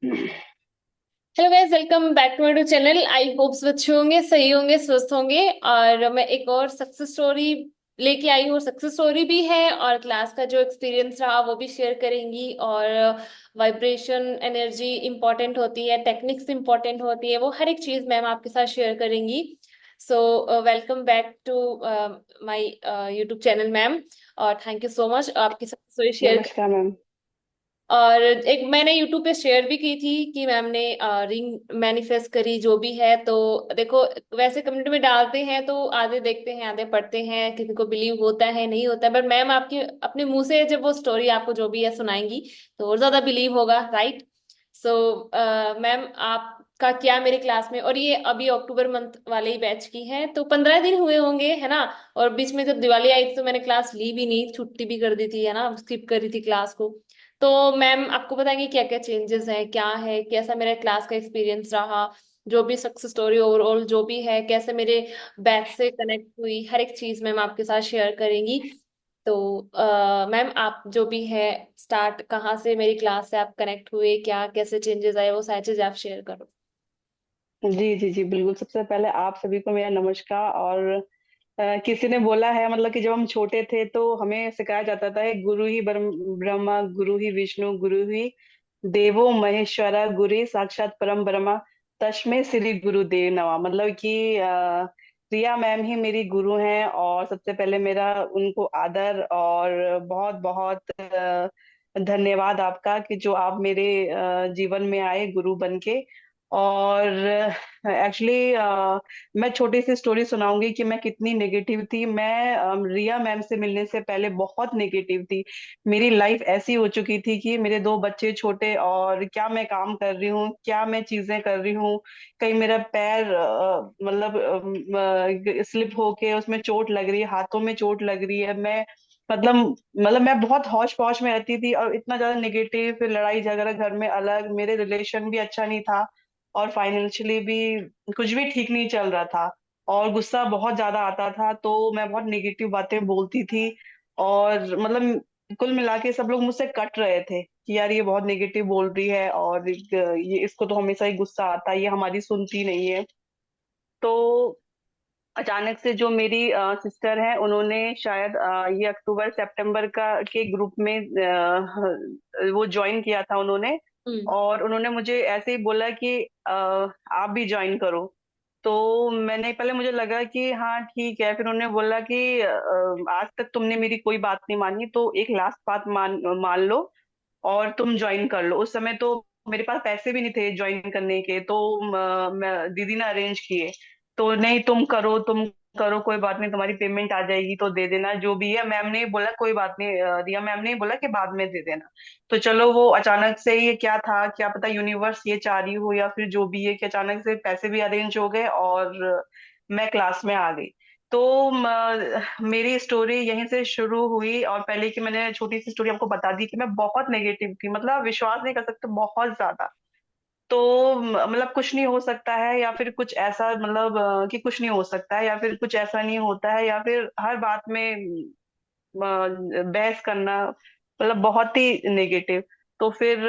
Hello guys, welcome back to my YouTube channel. I hopes अच्छे होंगे, सही होंगे, स्वस्थ होंगे। और मैं एक और सक्सेस स्टोरी लेके आई हूँ। सक्सेस स्टोरी भी है और क्लास का जो एक्सपीरियंस रहा वो भी शेयर करेंगी। और वाइब्रेशन एनर्जी इंपॉर्टेंट होती है, टेक्निक्स इंपॉर्टेंट होती है, वो हर एक चीज मैम आपके साथ शेयर करेंगी। So welcome back to my YouTube channel ma'am. और थैंक यू सो मच आपकी सक्सेस स्टोरी शेयर। नमस्कार मैम। और एक मैंने यूट्यूब पे शेयर भी की थी कि मैम ने रिंग मैनिफेस्ट करी जो भी है। तो देखो, वैसे कम्युनिटी में डालते हैं तो आधे देखते हैं, आधे पढ़ते हैं, किसी को बिलीव होता है, नहीं होता है। बट मैम आपकी अपने मुंह से जब वो स्टोरी आपको जो भी है सुनाएंगी तो और ज्यादा बिलीव होगा, राइट? सो मैम आपका क्या मेरी क्लास में, और ये अभी अक्टूबर मंथ वाले ही बैच की है, तो 15 दिन हुए होंगे, है ना? और बीच में जब दिवाली आई थी तो मैंने क्लास ली भी नहीं, छुट्टी भी कर दी थी, है ना, स्किप करी थी क्लास को। तो मैम आपको बताएंगे क्या क्या चेंजेस हैं, क्या है, कैसा मेरा क्लास का एक्सपीरियंस रहा, जो भी सक्सेस स्टोरी ओवरऑल जो भी है, कैसे मेरे बैच से कनेक्ट हुई, हर एक चीज मैम आपके साथ शेयर करेंगी। तो मैम आप जो भी है, स्टार्ट कहाँ से मेरी क्लास से आप कनेक्ट हुए, क्या कैसे चेंजेस आए, वो सारी चीजें आप शेयर करो। जी जी जी, बिल्कुल। सबसे पहले आप सभी को मेरा नमस्कार। और किसी ने बोला है, मतलब कि जब हम छोटे थे तो हमें सिखाया जाता था कि गुरु ही ब्रह्मा, गुरु ही विष्णु, गुरु ही देवो महेश्वरा, गुरु ही साक्षात परम ब्रह्मा, तस्मै श्री गुरुदेव नमः। मतलब कि प्रिया मैम ही मेरी गुरु हैं। और सबसे पहले मेरा उनको आदर और बहुत बहुत धन्यवाद आपका कि जो आप मेरे जीवन में आए गुरु बन के। और एक्चुअली मैं छोटी सी स्टोरी सुनाऊंगी कि मैं कितनी नेगेटिव थी। मैं रिया मैम से मिलने से पहले बहुत नेगेटिव थी। मेरी लाइफ ऐसी हो चुकी थी कि मेरे दो बच्चे छोटे, और क्या मैं काम कर रही हूँ, क्या मैं चीजें कर रही हूँ, कहीं मेरा पैर मतलब स्लिप होके उसमें चोट लग रही है, हाथों में चोट लग रही है। मैं मतलब मैं बहुत हौश पौश में रहती थी और इतना ज्यादा नेगेटिव, फिर लड़ाई झगड़ा घर में अलग, मेरे रिलेशन भी अच्छा नहीं था, और फाइनेंशियली भी कुछ भी ठीक नहीं चल रहा था। और गुस्सा बहुत ज्यादा आता था, तो मैं बहुत नेगेटिव बातें बोलती थी। और मतलब कुल मिला के सब लोग मुझसे कट रहे थे कि यार ये बहुत नेगेटिव बोल रही है, और ये इसको तो हमेशा ही गुस्सा आता है, ये हमारी सुनती नहीं है। तो अचानक से जो मेरी सिस्टर है, उन्होंने शायद ये अक्टूबर सितंबर का के ग्रुप में वो ज्वाइन किया था उन्होंने। हम्म। और उन्होंने मुझे ऐसे ही बोला कि आप भी ज्वाइन करो। तो मैंने पहले, मुझे लगा कि हाँ ठीक है। फिर उन्होंने बोला कि आज तक तुमने मेरी कोई बात नहीं मानी, तो एक लास्ट बात मान मान लो और तुम ज्वाइन कर लो। उस समय तो मेरे पास पैसे भी नहीं थे ज्वाइन करने के, तो दीदी ने अरेंज किए। तो नहीं, तुम करो, तुम करो, कोई बात नहीं, तुम्हारी पेमेंट आ जाएगी तो दे देना, जो भी है। मैम ने बोला कोई बात नहीं, रिया मैम ने बोला कि बाद में दे देना। तो चलो, वो अचानक से ये क्या था, क्या पता यूनिवर्स ये चाह रही हो या फिर जो भी है, कि अचानक से पैसे भी अरेंज हो गए और मैं क्लास में आ गई। तो मेरी स्टोरी यहीं से शुरू हुई। और पहले की मैंने छोटी सी स्टोरी आपको बता दी कि मैं बहुत नेगेटिव थी, मतलब आप विश्वास नहीं कर सकते, बहुत ज्यादा। तो मतलब कुछ नहीं हो सकता है, या फिर कुछ ऐसा, मतलब कि कुछ नहीं हो सकता है, या फिर कुछ ऐसा नहीं होता है, या फिर हर बात में बहस करना, मतलब बहुत ही नेगेटिव। तो फिर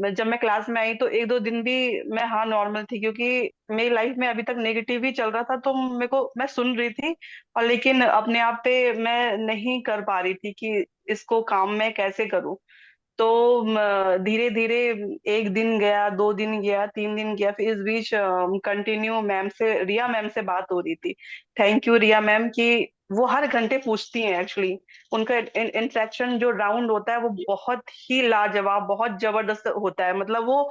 जब मैं क्लास में आई तो एक दो दिन भी मैं, हाँ, नॉर्मल थी, क्योंकि मेरी लाइफ में अभी तक नेगेटिव ही चल रहा था। तो मेरे को, मैं सुन रही थी, और लेकिन अपने आप पे मैं नहीं कर पा रही थी कि इसको काम मैं कैसे करूं। तो धीरे धीरे एक दिन गया, दो दिन गया, तीन दिन गया, फिर इस बीच कंटिन्यू मैम से, रिया मैम से बात हो रही थी। थैंक यू रिया मैम कि वो हर घंटे पूछती हैं। एक्चुअली उनका इंटरेक्शन जो राउंड होता है वो बहुत ही लाजवाब, बहुत जबरदस्त होता है। मतलब वो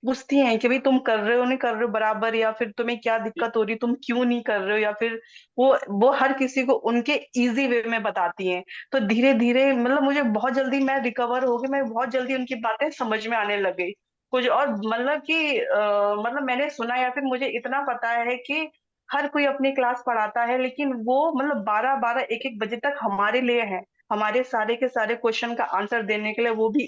पूछती हैं कि भाई तुम कर रहे हो, नहीं कर रहे हो बराबर, या फिर तुम्हें क्या दिक्कत हो रही, तुम क्यों नहीं कर रहे हो, या फिर वो हर किसी को उनके इजी वे में बताती हैं। तो धीरे धीरे, मतलब मुझे बहुत जल्दी, मैं रिकवर हो गई, मैं बहुत जल्दी उनकी बातें समझ में आने लग गई। कुछ और, मतलब कि मतलब मैंने सुना, या फिर मुझे इतना पता है कि हर कोई अपनी क्लास पढ़ाता है, लेकिन वो मतलब 12 12 एक एक बजे तक हमारे लिए है, हमारे सारे के सारे क्वेश्चन का आंसर देने के लिए, वो भी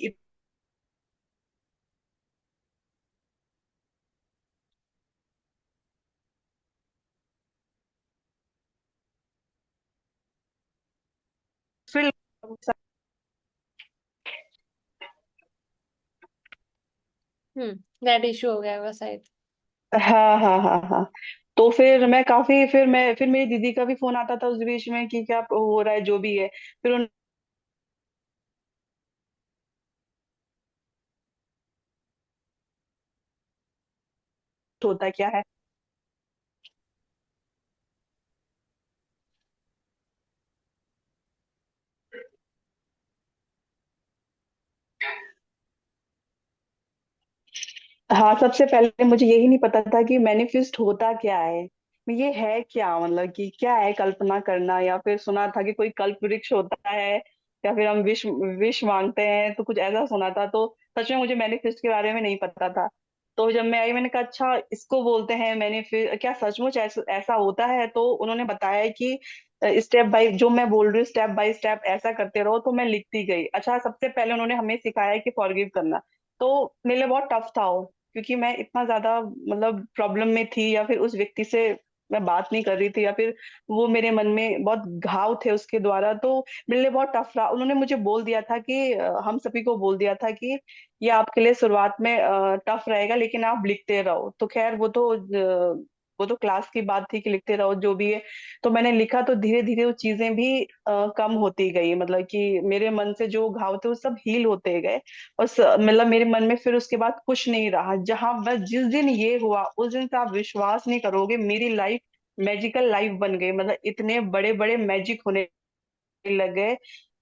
फिर नेट इशू हो गया होगा शायद। हाँ हाँ हाँ हाँ। तो फिर मैं काफी, फिर मेरी दीदी का भी फोन आता था उस बीच में कि क्या हो रहा है, जो भी है। फिर उन होता क्या है। हाँ, सबसे पहले मुझे यही नहीं पता था कि मैनिफेस्ट होता क्या है, ये है क्या, मतलब कि क्या है कल्पना करना, या फिर सुना था कि कोई कल्प वृक्ष होता है, या फिर हम विश विश मांगते हैं, तो कुछ ऐसा सुना था। तो सच में मुझे मैनिफेस्ट के बारे में नहीं पता था। तो जब मैं आई मैंने कहा अच्छा इसको बोलते हैं मैनिफेस्ट, क्या सचमुच ऐसा ऐसा होता है? तो उन्होंने बताया कि स्टेप बाय, जो मैं बोल रही हूँ स्टेप बाय स्टेप ऐसा करते रहो। तो मैं लिखती गई। अच्छा, सबसे पहले उन्होंने हमें सिखाया कि फॉरगिव करना। तो मेरे लिए बहुत टफ था वो, क्योंकि मैं इतना ज्यादा मतलब प्रॉब्लम में थी, या फिर उस व्यक्ति से मैं बात नहीं कर रही थी, या फिर वो मेरे मन में बहुत घाव थे उसके द्वारा। तो मेरे लिए बहुत टफ रहा। उन्होंने मुझे बोल दिया था कि हम सभी को बोल दिया था कि ये आपके लिए शुरुआत में टफ रहेगा, लेकिन आप लिखते रहो। तो खैर वो तो क्लास की बात थी कि लिखते रहो जो भी है। तो मैंने लिखा, तो धीरे धीरे वो चीजें भी कम होती गई, मतलब कि मेरे मन से जो घाव थे वो सब हील होते गए। और मतलब मेरे मन में फिर उसके बाद कुछ नहीं रहा। जहां बस जिस दिन ये हुआ उस दिन से आप विश्वास नहीं करोगे, मेरी लाइफ मैजिकल लाइफ बन गई। मतलब इतने बड़े बड़े मैजिक होने लग गए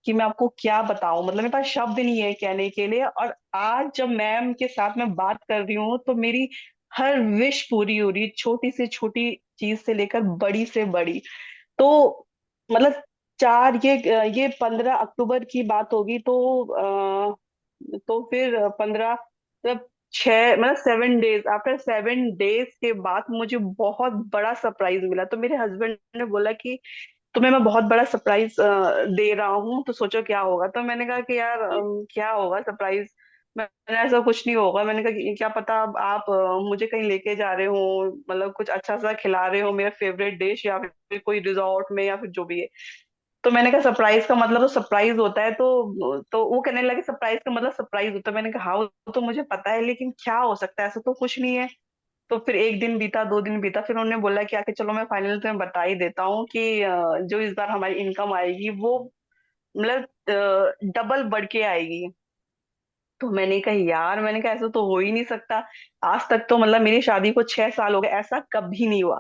कि मैं आपको क्या बताऊं, मतलब मेरे पास शब्द नहीं है कहने के लिए। और आज जब मैम के साथ मैं बात कर रही हूँ तो मेरी हर विश पूरी हो रही है, छोटी से छोटी चीज से लेकर बड़ी से बड़ी। तो मतलब चार ये 15 अक्टूबर की बात होगी। तो फिर 15, मतलब 6, मतलब 7 डेज, आफ्टर 7 डेज के बाद मुझे बहुत बड़ा सरप्राइज मिला। तो मेरे हस्बैंड ने बोला कि तुम्हें मैं बहुत बड़ा सरप्राइज दे रहा हूँ, तो सोचो क्या होगा। तो मैंने कहा कि यार क्या होगा सरप्राइज। मैंने ऐसा कुछ नहीं होगा। मैंने कहा कि क्या पता अब आप मुझे कहीं लेके जा रहे हो, मतलब कुछ अच्छा सा खिला रहे हो, मेरा फेवरेट डिश, या फिर कोई रिजॉर्ट में, या फिर जो भी है। तो मैंने कहा सरप्राइज का मतलब तो सरप्राइज होता है। तो वो कहने लगे सरप्राइज का मतलब सरप्राइज होता है। मैंने कहा हाँ वो तो मुझे पता है, लेकिन क्या हो सकता है, ऐसा तो कुछ नहीं है। तो फिर एक दिन बीता, 2 दिन बीता, फिर उन्होंने बोला कि आके चलो मैं फाइनल तुम्हें बता ही देता हूँ कि जो इस बार हमारी इनकम आएगी वो मतलब डबल बढ़ के आएगी। तो मैंने कहा यार, मैंने कहा ऐसा तो हो ही नहीं सकता। आज तक तो मतलब मेरी शादी को 6 साल हो गए, ऐसा कभी नहीं हुआ।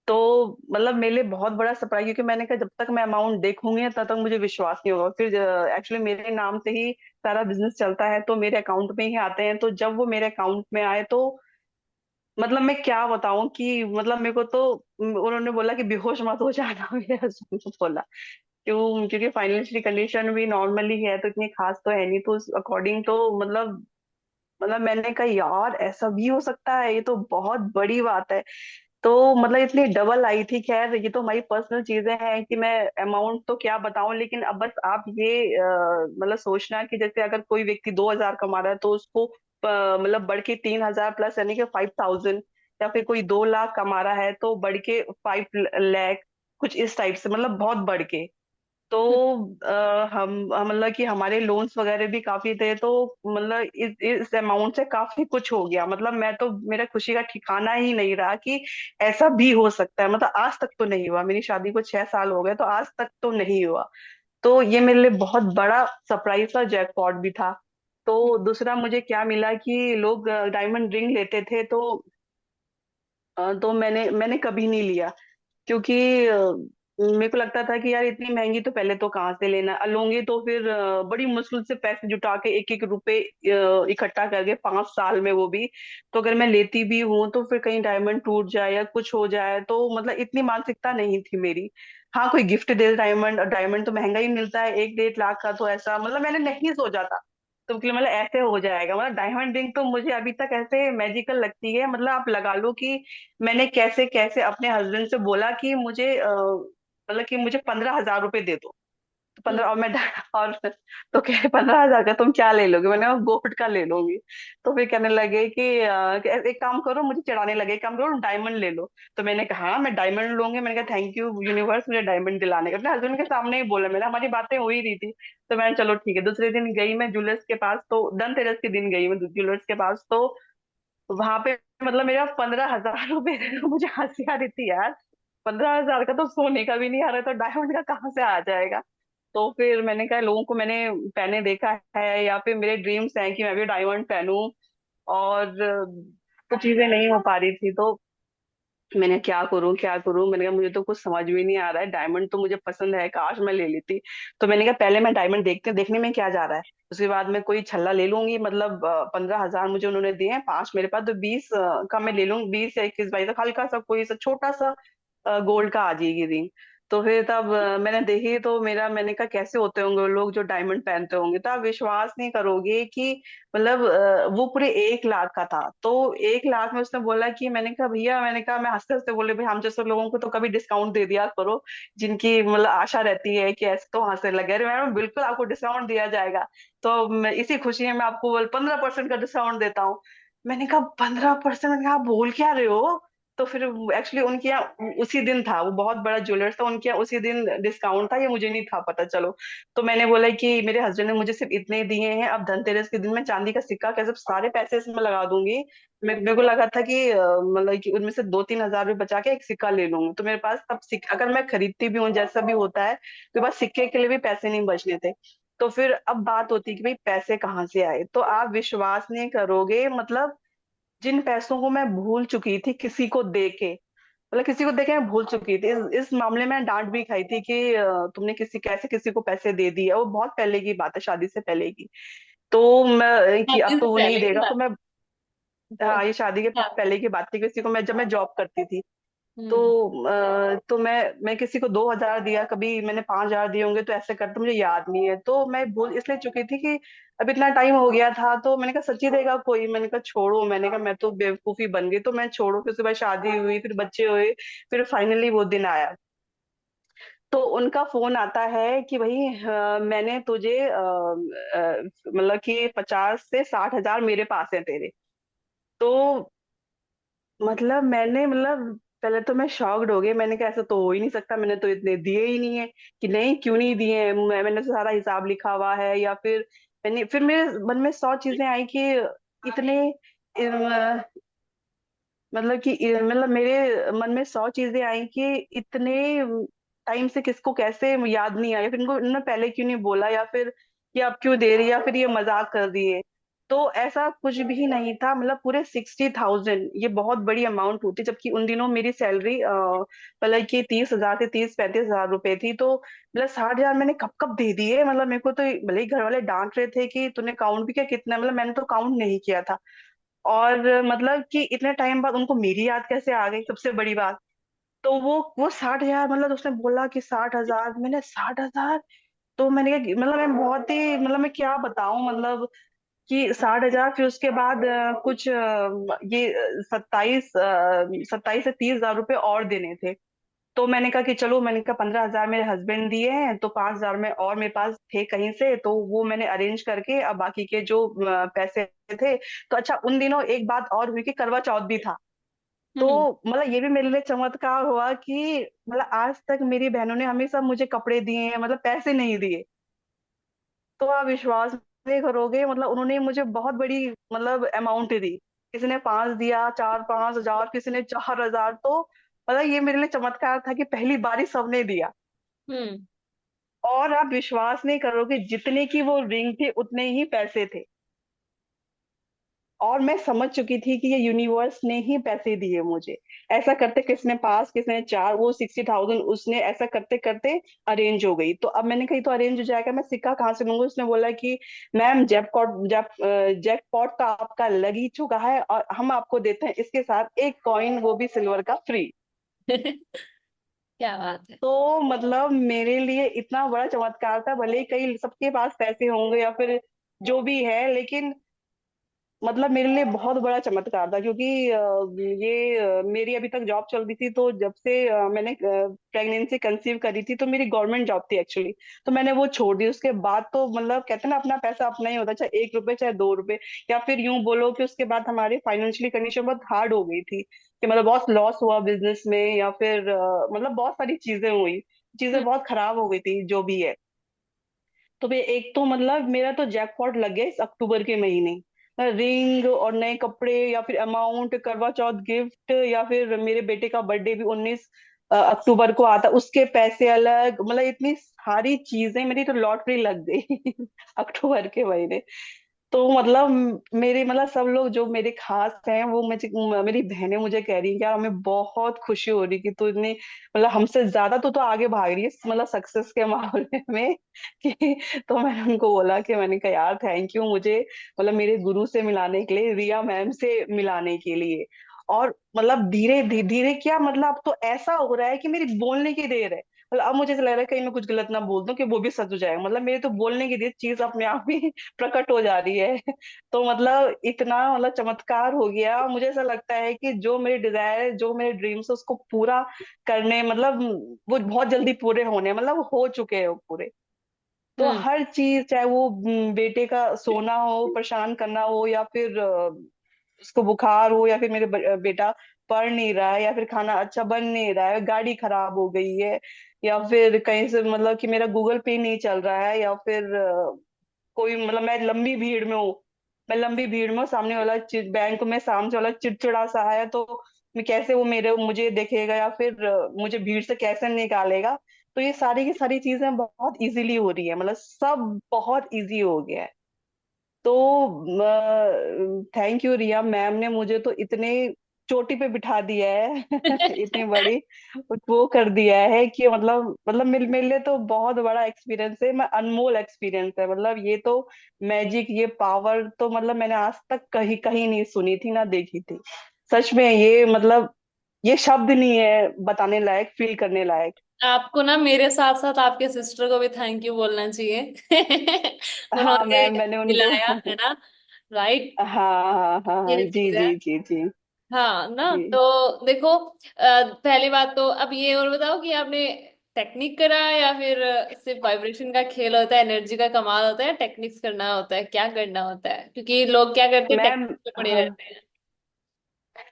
तो मतलब मेरे लिए बहुत बड़ा सरप्राइज, क्योंकि मैंने कहा जब तक मैं अमाउंट देखूंगी तब तक मुझे विश्वास नहीं होगा। फिर एक्चुअली मेरे नाम से ही सारा बिजनेस चलता है, तो मेरे अकाउंट में ही आते हैं। तो जब वो मेरे अकाउंट में आए तो मतलब मैं क्या बताऊं कि मतलब मेरे को तो उन्होंने बोला कि बेहोश मत हो जाना मेरे हस्बैंड को बोला। क्योंकि फाइनेंशियली कंडीशन भी नॉर्मली है, तो इतनी खास तो है नहीं। तो उस अकॉर्डिंग तो मतलब मैंने कहा यार ऐसा भी हो सकता है, ये तो बहुत बड़ी बात है। तो मतलब इतनी डबल आई थी। खैर ये तो हमारी पर्सनल चीजें हैं कि मैं अमाउंट तो क्या बताऊं, लेकिन अब बस आप ये मतलब सोचना कि जैसे अगर कोई व्यक्ति 2,000 कमा रहा है तो उसको मतलब बढ़ के 3,000 प्लस, यानी कि 5,000। या फिर कोई 2 लाख कमा रहा है तो बढ़ के 5 लाख, कुछ इस टाइप से, मतलब बहुत बढ़ के। तो हम मतलब कि हमारे लोन्स वगैरह भी काफी थे। तो मतलब इस अमाउंट से काफी कुछ हो गया। मतलब मैं तो, मेरा खुशी का ठिकाना ही नहीं रहा कि ऐसा भी हो सकता है। मतलब आज तक तो नहीं हुआ, मेरी शादी को 6 साल हो गए, तो आज तक तो नहीं हुआ। तो ये मेरे लिए बहुत बड़ा सरप्राइज था, जैकपॉट भी था। तो दूसरा मुझे क्या मिला कि लोग डायमंड रिंग लेते थे। तो मैंने कभी नहीं लिया, क्योंकि मेरे को लगता था कि यार इतनी महंगी तो पहले तो कहाँ से लेना, लूंगी तो फिर बड़ी मुश्किल से पैसे जुटा के एक एक रुपए इकट्ठा करके 5 साल में, वो भी तो अगर मैं लेती भी हूँ तो फिर कहीं डायमंड टूट जाए या कुछ हो जाए। तो मतलब इतनी मानसिकता नहीं थी मेरी। हाँ, कोई गिफ्ट दे डायमंड, और डायमंड तो महंगा ही मिलता है 1-1.5 लाख का, तो ऐसा मतलब मैंने नहीं सोचा था। तो कि मतलब ऐसे हो जाएगा, मतलब डायमंड रिंग तो मुझे अभी तक ऐसे मैजिकल लगती है। मतलब आप लगा लो कि मैंने कैसे कैसे अपने हस्बैंड से बोला कि मुझे मतलब कि मुझे 15,000 रुपए दे दो। तो 15, और मैं और तो कह रहे 15,000 का तुम क्या ले लोगे? मैंने कहा गोल्ड का ले लूंगी। तो फिर कहने लगे कि एक काम करो, मुझे चढ़ाने लगे, एक काम करो डायमंड ले लो। तो मैंने कहा हाँ मैं डायमंड लूंगी। मैंने कहा थैंक यू यूनिवर्स मुझे डायमंड दिलाने का। अपने हस्बैंड के सामने ही बोला मैंने, हमारी बातें हो ही रही थी। तो मैंने चलो ठीक है। दूसरे दिन गई मैं ज्वेलर्स के पास, तो धनतेरस के दिन गई मैं ज्वेलर्स के पास। तो वहां पे मतलब मेरा 15,000 रुपए थे, तो मुझे हंसी आ रही थी यार। 15,000 का तो सोने का भी नहीं आ रहा, तो डायमंड का कहाँ से आ जाएगा। तो फिर मैंने कहा लोगों को मैंने पहने देखा है, या फिर मेरे ड्रीम्स हैं कि मैं भी डायमंड पहनूं, और तो चीजें नहीं हो पा रही थी। तो मैंने क्या करूं क्या करूं, मैंने कहा मुझे तो कुछ समझ में नहीं आ रहा है, डायमंड तो मुझे पसंद है, काश मैं ले लेती। तो मैंने कहा पहले मैं डायमंड देखने में क्या जा रहा है, उसके बाद मैं कोई छल्ला ले लूंगी। मतलब 15,000 मुझे उन्होंने दिए हैं, 5 मेरे पास, तो 20 का मैं ले लूंगी, 20 या 21 22 का हल्का सा कोई सा छोटा सा गोल्ड का आ जाएगी रिंग। तो फिर तब मैंने देखी, तो मेरा मैंने कहा कैसे होते होंगे वो लोग जो डायमंड पहनते होंगे। तो आप विश्वास नहीं करोगे कि मतलब वो पूरे 1 लाख का था। तो 1 लाख में उसने बोला कि, मैंने कहा भैया, मैंने कहा, मैं हंसते हंसते बोले भाई हम जैसे लोगों को तो कभी डिस्काउंट दे दिया करो, जिनकी मतलब आशा रहती है कि ऐसे, तो हंसने लगे। अरे मैडम बिल्कुल आपको डिस्काउंट दिया जाएगा, तो मैं इसी खुशी में मैं आपको 15% का डिस्काउंट देता हूँ। मैंने कहा 15%? मैंने कहा आप बोल क्या रहे हो। तो फिर एक्चुअली उनके यहाँ उसी दिन था, वो बहुत बड़ा ज्वेलर्स था, उनके यहाँ उसी दिन डिस्काउंट था, ये मुझे नहीं था पता। चलो, तो मैंने बोला कि मेरे हस्बैंड ने मुझे सिर्फ इतने दिए हैं, अब धनतेरस के दिन मैं चांदी का सिक्का कैसे सारे पैसे इसमें लगा दूंगी। मेरे को लगा था कि मतलब कि उनमें से 2-3 हजार रुपये बचा के एक सिक्का ले लूंगी। तो मेरे पास तब सिक्का, अगर मैं खरीदती भी हूँ जैसा भी होता है, तो बस सिक्के के लिए भी पैसे नहीं बचने थे। तो फिर अब बात होती है कि भाई पैसे कहाँ से आए। तो आप विश्वास नहीं करोगे, मतलब जिन पैसों को मैं भूल चुकी थी किसी को दे के, मतलब किसी को देखे मैं भूल चुकी थी, इस मामले में डांट भी खाई थी कि तुमने कैसे किसी को पैसे दे दिए। वो बहुत पहले की बात है, शादी से पहले की। तो मैं कि अब शादी से तो वो नहीं पहले की देगा, तो बात। मैं, ओ, हाँ ये शादी के क्या? पहले की बात थी, किसी को मैं, जब मैं जॉब करती थी। तो हम्म। तो मैं किसी को 2,000 दिया, कभी मैंने 5,000 दिए होंगे, तो ऐसे करते मुझे याद नहीं है। तो मैं भूल इसलिए चुकी थी कि अब इतना टाइम हो गया था, तो मैंने कहा सच्ची देगा कोई, मैंने कहा छोड़ो, मैंने कहा मैं तो बेवकूफी बन गई, तो मैं छोड़ो। फिर उसके बाद शादी हुई, फिर बच्चे हुए, फिर फाइनली वो दिन आया। तो उनका फोन आता है कि भाई मैंने तुझे मतलब कि 50 से 60 हजार मेरे पास है तेरे। तो मतलब मैंने, मतलब पहले तो मैं शॉक्ड हो गई, मैंने कहा ऐसा तो हो ही नहीं सकता, मैंने तो इतने दिए ही नहीं है। कि नहीं क्यों नहीं दिए हैं, मैंने तो सारा हिसाब लिखा हुआ है, या फिर मैंने, फिर मेरे मन में 100 चीजें आई कि इतने मतलब कि मतलब मेरे मन में 100 चीजें आई कि इतने टाइम से किसको कैसे याद नहीं आया, फिर इनको इन्होंने पहले क्यों नहीं बोला, या फिर ये अब क्यों दे रही है, या फिर ये मजाक कर दिए। तो ऐसा कुछ भी नहीं था, मतलब पूरे 60,000, ये बहुत बड़ी अमाउंट होती, जबकि उन दिनों मेरी सैलरी मतलब कि 30,000 से 30-35 हजार रुपए थी। तो मतलब 60 हजार मैंने कब कब दे दिए, मतलब मेरे को तो भले ही घर वाले डांट रहे थे कि तूने काउंट भी किया कितना, मतलब मैंने तो काउंट नहीं किया था। और मतलब कि इतने टाइम बाद उनको मेरी याद कैसे आ गई, सबसे बड़ी बात। तो वो 60 हजार, मतलब उसने बोला कि 60 हजार, मैंने 60 हजार। तो मैंने कहा मतलब मैं बहुत ही, मतलब मैं क्या बताऊं, मतलब कि 60 हजार, फिर उसके बाद कुछ ये 27 से 30 हजार रुपए और देने थे। तो मैंने कहा कि चलो, मैंने कहा 15 हजार मेरे हस्बैंड दिए हैं, तो 5 हजार में और मेरे पास थे कहीं से, तो वो मैंने अरेंज करके, अब बाकी के जो पैसे थे। तो अच्छा, उन दिनों एक बात और हुई कि करवा चौथ भी था। तो हम्म। मतलब ये भी मेरे लिए चमत्कार हुआ कि मतलब आज तक मेरी बहनों ने हमेशा मुझे कपड़े दिए हैं, मतलब पैसे नहीं दिए। तो आप विश्वास नहीं करोगे, मतलब उन्होंने मुझे बहुत बड़ी मतलब अमाउंट दी। किसी ने 5 दिया, 4-5 हजार, किसी ने 4 हजार। तो मतलब ये मेरे लिए चमत्कार था कि पहली बारी सबने दिया। हम्म। और आप विश्वास नहीं करोगे, जितने की वो रिंग थी उतने ही पैसे थे। और मैं समझ चुकी थी कि ये यूनिवर्स ने ही पैसे दिए मुझे। ऐसा करते किसने पास, किसने चार, वो 60,000 उसने ऐसा करते करते अरेंज हो गई। तो अब मैंने कही तो अरेंज हो जाएगा, मैं सिक्का कहाँ से लूंगी। उसने बोला कि मैम जैकपॉट तो आपका लग ही चुका है, और हम आपको देते हैं इसके साथ एक कॉइन, वो भी सिल्वर का, फ्री। क्या बात है। तो मतलब मेरे लिए इतना बड़ा चमत्कार था, भले ही कई सबके पास पैसे होंगे या फिर जो भी है, लेकिन मतलब मेरे लिए बहुत बड़ा चमत्कार था। क्योंकि ये मेरी अभी तक जॉब चल रही थी, तो जब से मैंने प्रेगनेंसी कंसीव करी थी, तो मेरी गवर्नमेंट जॉब थी एक्चुअली। तो मैंने वो छोड़ दी उसके बाद। तो मतलब कहते हैं ना, अपना पैसा अपना ही होता है, चाहे 1 रुपए चाहे 2 रुपए। या फिर यूं बोलो कि उसके बाद हमारी फाइनेंशियली कंडीशन बहुत हार्ड हो गई थी, कि मतलब बहुत लॉस हुआ बिजनेस में, या फिर मतलब बहुत सारी चीजें हुई, चीजें हम्म। बहुत खराब हो गई थी जो भी है। तो एक तो मतलब मेरा तो जैकपॉट लग गया इस अक्टूबर के महीने। रिंग और नए कपड़े, या फिर अमाउंट, करवा चौथ गिफ्ट, या फिर मेरे बेटे का बर्थडे भी 19 अक्टूबर को आता, उसके पैसे अलग, मतलब इतनी सारी चीजें, मेरी तो लॉटरी लग गई अक्टूबर के महीने। तो मतलब मेरे, मतलब सब लोग जो मेरे खास हैं वो मुझे, मेरी बहनें मुझे कह रही है यार हमें बहुत खुशी हो रही कि तू इतनी, मतलब हमसे ज्यादा तू तो आगे भाग रही है मतलब सक्सेस के मामले में कि, तो मैंने उनको बोला कि, मैंने कहा यार थैंक यू मुझे, मतलब मेरे गुरु से मिलाने के लिए, रिया मैम से मिलाने के लिए। और मतलब धीरे धीरे धीरे क्या, मतलब अब तो ऐसा हो रहा है कि मेरी बोलने की देर है, मतलब अब मुझे ऐसा लग रहा है कहीं मैं कुछ गलत ना बोल दूं कि वो भी सच हो जाए, मतलब मेरे तो बोलने की देर, चीज अपने आप ही प्रकट हो जा रही है तो मतलब इतना, मतलब चमत्कार हो गया, मुझे ऐसा लगता है कि जो मेरे डिजायर, जो मेरे ड्रीम्स है उसको पूरा करने, मतलब वो बहुत जल्दी पूरे होने, मतलब हो चुके हैं वो पूरे। तो हम्म। हर चीज, चाहे वो बेटे का सोना हो, परेशान करना हो, या फिर उसको बुखार हो, या फिर मेरे बेटा पढ़ नहीं रहा है, या फिर खाना अच्छा बन नहीं रहा है, गाड़ी खराब हो गई है, या फिर कहीं से मतलब कि मेरा गूगल पे नहीं चल रहा है, या फिर कोई, मतलब मैं लंबी भीड़ में हूँ, मैं लंबी भीड़ में हूँ, सामने वाला बैंक में सामने वाला चिड़चिड़ा सा है, तो मैं कैसे वो मेरे मुझे देखेगा, या फिर मुझे भीड़ से कैसे निकालेगा। तो ये सारी की सारी चीजें बहुत इजीली हो रही है, मतलब सब बहुत इजी हो गया है। तो थैंक यू रिया मैम ने मुझे तो इतने चोटी पे बिठा दिया है इतनी बड़ी वो कर दिया है कि मतलब मेरे लिए तो बहुत बड़ा एक्सपीरियंस है, मैं अनमोल एक्सपीरियंस है, मतलब ये तो मैजिक, ये पावर तो मतलब मैंने आज तक कहीं कहीं नहीं सुनी थी ना देखी थी। सच में ये मतलब ये शब्द नहीं है बताने लायक, फील करने लायक। आपको ना मेरे साथ साथ आपके सिस्टर को भी थैंक यू बोलना चाहिए हाँ उन्होंने मैम, मैंने उनको मिलाया है ना। राइट। हाँ हाँ हाँ हाँ, ये जी चीज है। जी जी जी हाँ ना, जी। तो देखो पहली बात तो अब ये और बताओ कि आपने टेक्निक करा या फिर सिर्फ वाइब्रेशन का खेल होता है, एनर्जी का कमाल होता है, टेक्निक्स करना होता है, क्या करना होता है? क्योंकि लोग क्या करते हैं, मैम, टेक्निक पे पड़े हाँ रहते हैं।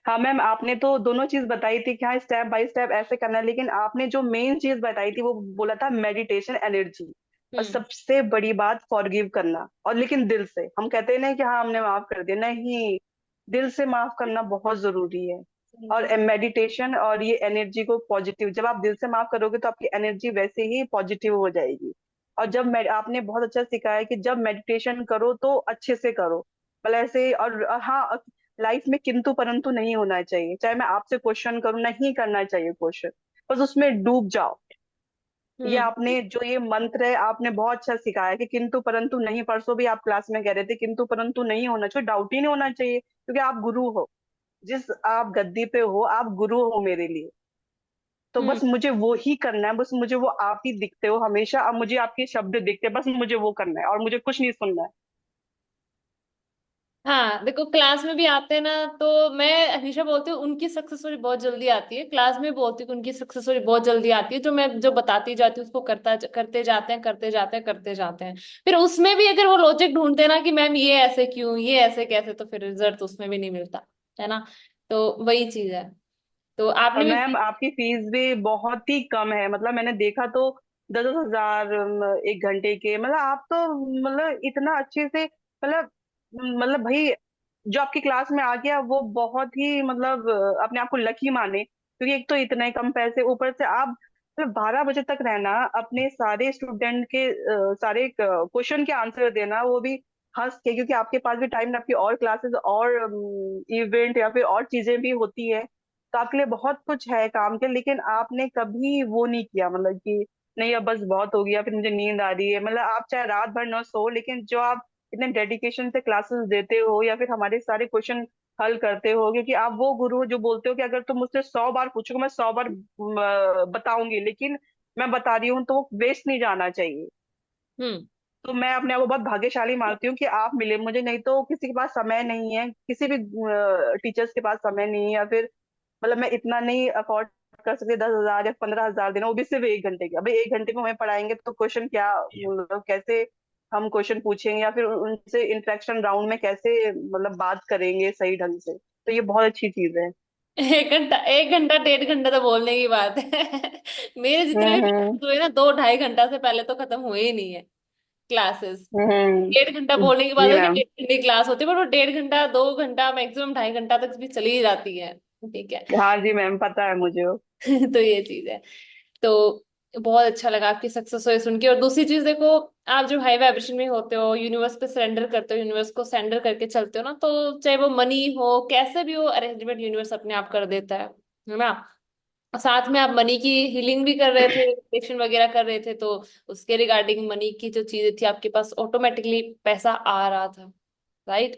हाँ मैम, आपने तो दोनों चीज बताई थी कि हाँ स्टेप बाय स्टेप ऐसे करना है, लेकिन आपने जो मेन चीज बताई थी वो बोला था मेडिटेशन, एनर्जी, और हम्म। सबसे बड़ी बात फॉरगिव करना, और लेकिन दिल से। हम कहते हैं ना कि हाँ हमने माफ कर दिया, नहीं, दिल से माफ करना बहुत जरूरी है। और हम्म। मेडिटेशन और ये एनर्जी को पॉजिटिव, जब आप दिल से माफ करोगे तो आपकी एनर्जी वैसे ही पॉजिटिव हो जाएगी। और जब आपने बहुत अच्छा सिखाया कि जब मेडिटेशन करो तो अच्छे से करो, मतलब ऐसे, और हाँ, लाइफ में किंतु परंतु नहीं होना चाहिए, चाहे मैं आपसे क्वेश्चन करूँ, नहीं करना चाहिए क्वेश्चन, बस उसमें डूब जाओ। ये हम्म। आपने जो ये मंत्र है आपने बहुत अच्छा सिखाया कि किंतु परंतु नहीं, परसों भी आप क्लास में कह रहे थे किंतु परंतु नहीं होना चाहिए, डाउट ही नहीं होना चाहिए, क्योंकि आप गुरु हो, जिस आप गद्दी पे हो आप गुरु हो मेरे लिए। तो हम्म। बस मुझे वो ही करना है, बस मुझे वो आप ही दिखते हो हमेशा, अब मुझे आपके शब्द दिखते हैं, बस मुझे वो करना है और मुझे कुछ नहीं सुनना है। हाँ देखो, क्लास में भी आते हैं ना, तो मैं हमेशा बोलती हूँ उनकी सक्सेस स्टोरी बहुत जल्दी आती है, क्लास में बोलती हूँ कि उनकी सक्सेस स्टोरी बहुत जल्दी आती है, जो मैं जो बताती जाती हूँ उसको करते जाते हैं, करते जाते हैं, करते जाते हैं। फिर उसमें भी अगर वो लॉजिक ढूंढते हैं ना कि मैम ये ऐसे क्यों, ये ऐसे कैसे, तो फिर रिजल्ट उसमें भी नहीं मिलता, है ना। तो वही चीज है। तो और आपने भी। मैम आपकी फीस भी बहुत ही कम है, मतलब मैंने देखा तो 10-10 हजार एक घंटे के, मतलब आप तो मतलब इतना अच्छे से, मतलब भाई जो आपकी क्लास में आ गया वो बहुत ही मतलब अपने आप को लकी माने, क्योंकि एक तो इतने कम पैसे, ऊपर से आप मतलब 12 बजे तक रहना, अपने सारे स्टूडेंट के सारे क्वेश्चन के आंसर देना, वो भी हंस के, क्योंकि आपके पास भी टाइम, आपकी और क्लासेस और इवेंट या फिर और चीजें भी होती है, तो आपके लिए बहुत कुछ है काम के, लेकिन आपने कभी वो नहीं किया, मतलब कि नहीं अब बस बहुत हो गया, फिर मुझे नींद आ रही है, मतलब आप चाहे रात भर न सो, लेकिन जो आप इतने डेडिकेशन से क्लासेस देते हो या फिर हमारे सारे क्वेश्चन हल करते हो, क्योंकि आप वो गुरु हो जो बोलते हो कि अगर तुम मुझसे 100 बार पूछोगे मैं 100 बार बताऊंगी, लेकिन मैं बता रही हूँ तो वो वेस्ट नहीं जाना चाहिए। हम्म। तो मैं अपने आप को बहुत भाग्यशाली मानती हूँ कि आप मिले मुझे, नहीं तो किसी के पास समय नहीं है, किसी भी टीचर्स के पास समय नहीं है, या फिर मतलब मैं इतना नहीं अफोर्ड कर सकती 10 हजार या 15 हजार देना, वो भी सिर्फ एक घंटे के। अभी एक घंटे में हमें पढ़ाएंगे तो क्वेश्चन क्या, मतलब कैसे हम क्वेश्चन पूछेंगे, या फिर उनसे इंटरेक्शन राउंड में कैसे मतलब बात करेंगे सही ढंग से, तो ये बहुत अच्छी चीज है। 1 घंटा, 1 घंटा, 1.5 घंटा तो बोलने की बात है मेरे जितने भी हम्म। पेपर्स हुए ना, 2 ढाई घंटा से पहले तो खत्म हुए ही नहीं है क्लासेस। डेढ़ घंटा हम्म। बोलने के बाद जी है कि मैम। 1.5 घंटे क्लास होती है, पर वो 1.5 घंटा 2 घंटा मैक्सिमम 2.5 घंटा तक भी चली ही जाती है। ठीक है। हाँ जी मैम, पता है मुझे वो। तो ये चीज है। तो बहुत अच्छा लगा आपकी सक्सेस हुई सुन के। और दूसरी चीज देखो, आप जब हाई वाइब्रेशन में होते हो, यूनिवर्स पे सरेंडर करते हो, यूनिवर्स को सरेंडर करके चलते हो ना, तो चाहे वो मनी हो कैसे भी हो, अरेंजमेंट यूनिवर्स अपने आप कर देता है ना। साथ में आप मनी की हीलिंग भी कर रहे थे, मेडिटेशन वगैरह कर रहे थे, तो उसके रिगार्डिंग मनी की जो चीजें थी आपके पास, ऑटोमेटिकली पैसा आ रहा था, राइट।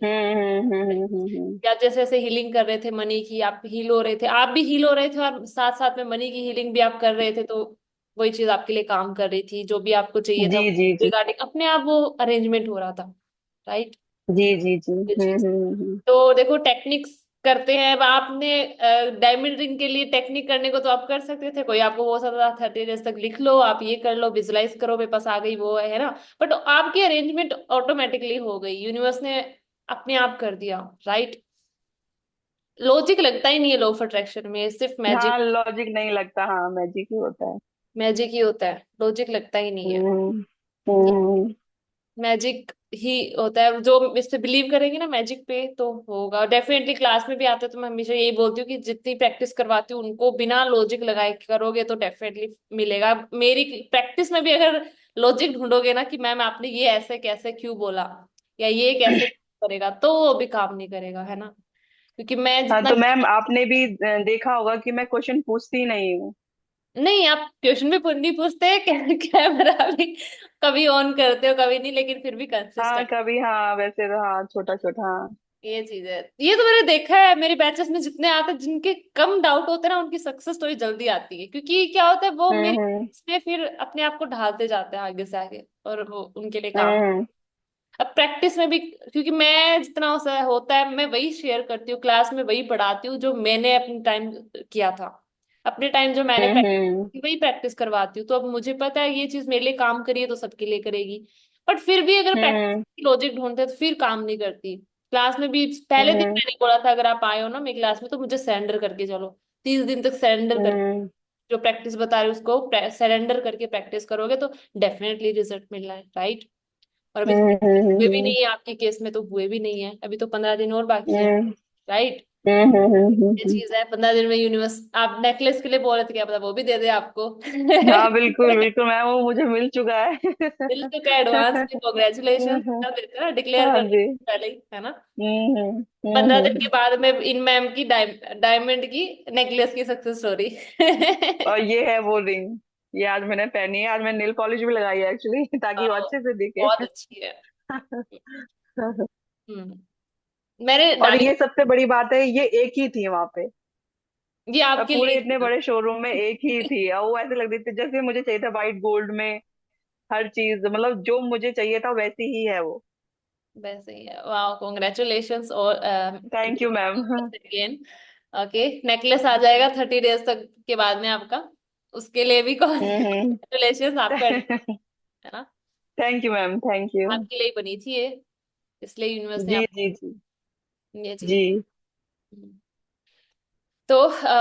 या जैसे जैसे हीलिंग कर रहे थे मनी की, आप हील हो रहे थे, आप भी हील हो रहे थे, और साथ साथ में मनी की हीलिंग भी आप कर रहे थे, तो वही चीज आपके लिए काम कर रही थी, जो भी आपको चाहिए था जी जी जी रिगार्डिंग अपने आप वो अरेंजमेंट हो रहा था, राइट। जी जी जी। ये चीज। तो देखो टेक्निक्स करते हैं। अब आपने डायमंड रिंग के लिए टेक्निक करने को तो आप कर सकते थे, कोई आपको वो सकता था 30 डेज तक लिख लो, आप ये कर लो, विजुलाइज करो, मेरे पास आ गई वो है ना। बट आपकी अरेंजमेंट ऑटोमेटिकली हो गई, यूनिवर्स ने अपने आप कर दिया, राइट। लॉजिक लगता ही नहीं है लॉ ऑफ अट्रैक्शन में, सिर्फ मैजिक। हाँ, लॉजिक नहीं लगता, हाँ मैजिक ही होता है। मैजिक ही होता है, लॉजिक लगता ही नहीं है। हम्म हम्म मैजिक ही होता है। जो इस पे बिलीव करेंगे ना मैजिक पे, तो होगा डेफिनेटली। क्लास में भी आते हैं तो मैं हमेशा यही बोलती हूँ कि जितनी प्रैक्टिस करवाती हूँ उनको, बिना लॉजिक लगाए करोगे तो डेफिनेटली मिलेगा। मेरी प्रैक्टिस में भी अगर लॉजिक ढूंढोगे ना कि मैम आपने ये ऐसे कैसे क्यों बोला, या ये कैसे करेगा, तो वो भी काम नहीं करेगा, है ना। क्योंकि मैं हाँ, जितना, तो मैम आपने भी देखा होगा कि मैं क्वेश्चन पूछती नहीं हूँ। नहीं आप ट्यूशन भी नहीं पूछते, कैमरा भी कभी ऑन करते हो कभी नहीं, लेकिन फिर भी हाँ कंसिस्टेंट। कभी, हाँ वैसे तो, हाँ छोटा छोटा, हाँ। ये चीज है, ये तो मैंने देखा है मेरे बैचेस में जितने आते हैं, जिनके कम डाउट होते हैं ना, उनकी सक्सेस स्टोरी जल्दी आती है, क्योंकि क्या होता है वो मेरे हम्म इसमें फिर अपने आप को ढालते जाते हैं आगे से आगे, और वो उनके लिए काम। हम्म अब प्रैक्टिस में भी, क्योंकि मैं जितना होता है मैं वही शेयर करती हूँ, क्लास में वही पढ़ाती हूँ जो मैंने अपने टाइम किया था, अपने टाइम जो मैंने हम्म हम्म वही प्रैक्टिस करवाती हूँ। तो अब मुझे पता है ये चीज मेरे लिए काम करी है तो सबके लिए करेगी। बट फिर भी अगर हम्म प्रैक्टिस लॉजिक ढूंढते हैं तो फिर काम नहीं करती। क्लास में भी पहले दिन हम्म मैंने बोला था, अगर आप आए हो ना मेरी क्लास में तो मुझे सरेंडर करके चलो, 30 दिन तक सरेंडर कर, हम्म जो प्रैक्टिस बता रहे उसको सरेंडर करके प्रैक्टिस करोगे तो डेफिनेटली रिजल्ट मिलना है, राइट। और अभी तो हुए भी नहीं है आपके केस में, तो हुए भी नहीं है, अभी तो 15 दिन और बाकी है, हम्म राइट। ये हम्म। चीज है, 15 दिन में यूनिवर्स, आप नेकलेस के लिए बोल रहे थे, क्या पता वो भी दे दे आपको। हाँ बिल्कुल बिल्कुल मैम, वो मुझे मिल चुका है। दिल तो का एडवांस में कॉन्ग्रेचुलेशन कर देते हैं ना, डिक्लेयर हाँ कर जी। देते हैं पहले ही, है ना। हम्म हम्म 15 दिन के हम्म। बाद में इन मैम की डायमंड की नेकलेस की सक्सेस स्टोरी। और ये है वो रिंग, ये आज मैंने पहनी है, आज मैंने नेल पॉलिश भी लगाई है एक्चुअली, ताकि वो अच्छे से दिखे। बहुत अच्छी है। हम्म। मैंने और डाली। ये सबसे बड़ी बात है, ये एक ही थी वहां पे। ये और आपके लिए पूरे ही इतने था। बड़े शोरूम में एक ही थी, और वो ऐसे लग रही थी जैसे मुझे चाहिए था वाइट गोल्ड में। हर चीज मतलब जो मुझे चाहिए था वैसी ही है वो। वैसे ही है, वाह कॉन्ग्रेचुलेशंस। और thank you ma'am. Again, okay necklace आ जाएगा 30 डेज तक के बाद में आपका, उसके लिए भी हम्म। कॉन्ग्रेचुलेशंस आपका, है ना। Thank you ma'am, thank you. आपके लिए ही बनी थी ये, इसलिए यूनिवर्स ने जी आप, जी जी ये जी। चीज। तो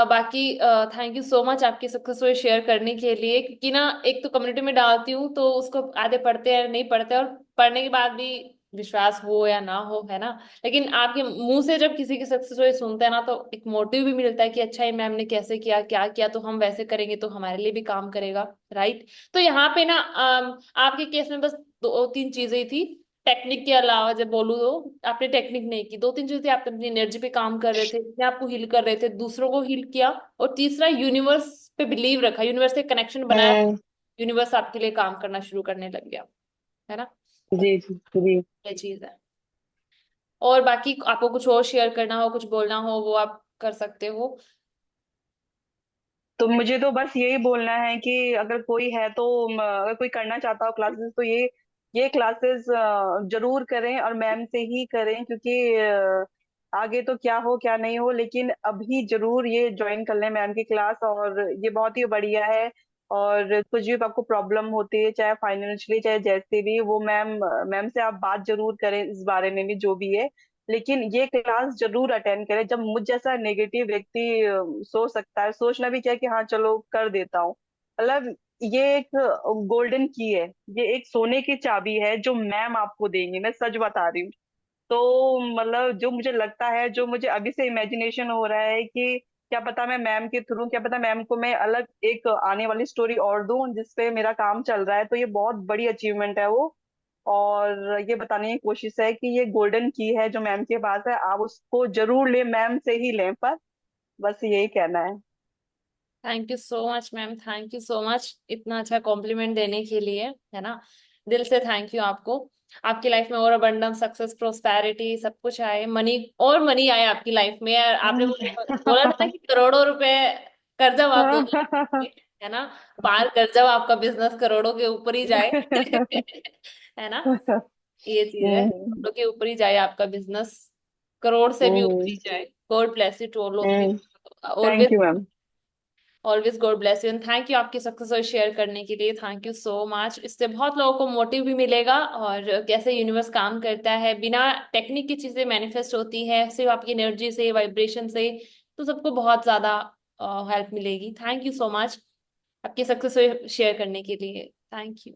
बाकी थैंक यू सो मच आपकी सक्सेस स्टोरी शेयर करने के लिए, क्योंकि ना एक तो कम्युनिटी में डालती हूँ तो उसको आधे पढ़ते हैं नहीं पढ़ते, और पढ़ने के बाद भी विश्वास हो या ना हो, है ना। लेकिन आपके मुंह से जब किसी की सक्सेस स्टोरी सुनते हैं ना, तो एक मोटिव भी मिलता है कि अच्छा ये मैम ने कैसे किया, क्या किया, तो हम वैसे करेंगे तो हमारे लिए भी काम करेगा, राइट। तो यहाँ पे ना आपके केस में बस 2-3 चीजें ही थी। टेक्निक के अलावा जब बोलूँ तो आपने टेक्निक नहीं की, 2-3 चीजें आप अपनी एनर्जी पे काम कर रहे थे, अपने आप को हील कर रहे थे, दूसरों को हील किया, और तीसरा यूनिवर्स पे बिलीव रखा, यूनिवर्स से कनेक्शन बनाया, हम्म। यूनिवर्स आपके लिए काम करना शुरू करने लग गया, है ना। जी जी जी। ये चीज है। और बाकी आपको कुछ और शेयर करना हो, कुछ बोलना हो, वो आप कर सकते हो। तो मुझे तो बस यही बोलना है कि अगर कोई है तो अगर कोई करना चाहता हो क्लासेस, तो ये क्लासेस जरूर करें, और मैम से ही करें, क्योंकि आगे तो क्या हो क्या नहीं हो, लेकिन अभी जरूर ये ज्वाइन कर लें मैम की क्लास, और ये बहुत ही बढ़िया है। और कुछ भी आपको प्रॉब्लम होती है, चाहे फाइनेंशियली चाहे जैसे भी, वो मैम मैम से आप बात जरूर करें इस बारे में भी जो भी है। लेकिन ये क्लास जरूर अटेंड करें। जब मुझ जैसा नेगेटिव व्यक्ति सोच सकता है, सोचना भी क्या कि हाँ चलो कर देता हूँ, मतलब ये एक गोल्डन की है, ये एक सोने की चाबी है जो मैम आपको देंगी, मैं सच बता रही हूँ। तो मतलब जो मुझे लगता है, जो मुझे अभी से इमेजिनेशन हो रहा है कि क्या पता मैं मैम के थ्रू, क्या पता मैम को मैं अलग एक आने वाली स्टोरी और दूं जिसपे मेरा काम चल रहा है, तो ये बहुत बड़ी अचीवमेंट है वो। और ये बताने की कोशिश है कि ये गोल्डन की है जो मैम के पास है, आप उसको जरूर लें, मैम से ही लें, पर बस यही कहना है। Thank you so much ma'am, thank you so much इतना अच्छा कॉम्प्लीमेंट देने के लिए, है ना। दिल से थैंक यू आपको। आपकी लाइफ में और अबंडेंस, सक्सेस, प्रोस्पैरिटी सब कुछ आए, मनी और मनी आए आपकी लाइफ में। और आपने बोला था ना कि करोड़ों रुपए कर्जा आप दो, है ना। पार कर्जा आपका बिजनेस करोड़ों के ऊपर ही जाए। है ना, ये चीज है, हम्म। करोड़ों के ऊपर ही जाए आपका बिजनेस, करोड़ से भी ऊपर ही जाए। God bless you to all of you. Hmm. Thank always, you ma'am. Always God bless you and thank you आपकी सक्सेस और शेयर करने के लिए। Thank you so much. इससे बहुत लोगों को मोटिव भी मिलेगा, और कैसे यूनिवर्स काम करता है, बिना टेक्निक की चीजें मैनिफेस्ट होती है सिर्फ आपकी एनर्जी से, वाइब्रेशन से। तो सबको बहुत ज्यादा हेल्प मिलेगी। थैंक यू सो मच आपकी सक्सेस शेयर करने के लिए। Thank you.